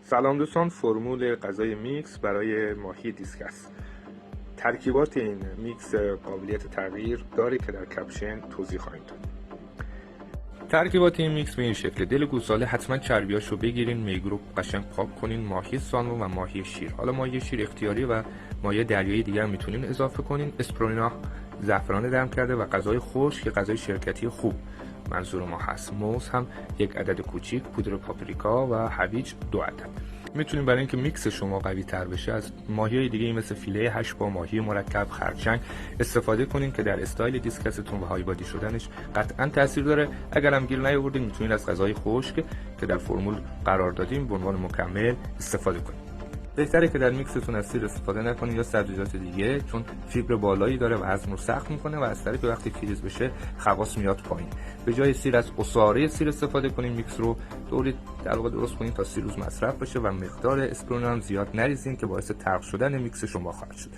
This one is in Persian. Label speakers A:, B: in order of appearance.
A: سلام دوستان، فرمول غذای میکس برای ماهی دیسکس. ترکیبات این میکس قابلیت تغییر داره که در کپشن توضیح خواهیم داد. ترکیبات این میکس به این شکل: دل گوساله حتما چربیاشو بگیرین، میگو رو قشنگ پاک کنین، ماهی سالمون و ماهی شیر. حالا ماهی شیر اختیاری و ماهی دریایی دیگر میتونین اضافه کنین. اسپرونینا زعفران دم کرده و غذای خشک که غذای شرکتی خوب منظور ما هست. موز هم یک عدد کوچیک، پودر پاپریکا و هویج 2 عدد. میتونیم برای اینکه میکس شما قوی تر بشه از ماهی دیگه مثل فیله هش با ماهی مرکب، خرچنگ استفاده کنین که در استایل دیسکستون و های بادی شدنش قطعا تاثیر داره. اگر هم گیر نیاوردین میتونین از غذای خشک که در فرمول قرار دادیم به عنوان مکمل استفاده کنین. بهتره که در میکستون از سیر استفاده نکنید یا سبزیجات دیگه، چون فیبر بالایی داره و هضم رو سخت میکنه و از طریق وقتی فریز بشه خواص میاد پایین. به جای سیر از عصاره سیر استفاده کنین. میکس رو طوری در واقع درست کنین تا 3 روز مصرف بشه و مقدار اسپرونینا زیاد نریزین که باعث تلخ شدن میکس شما خواهد شد.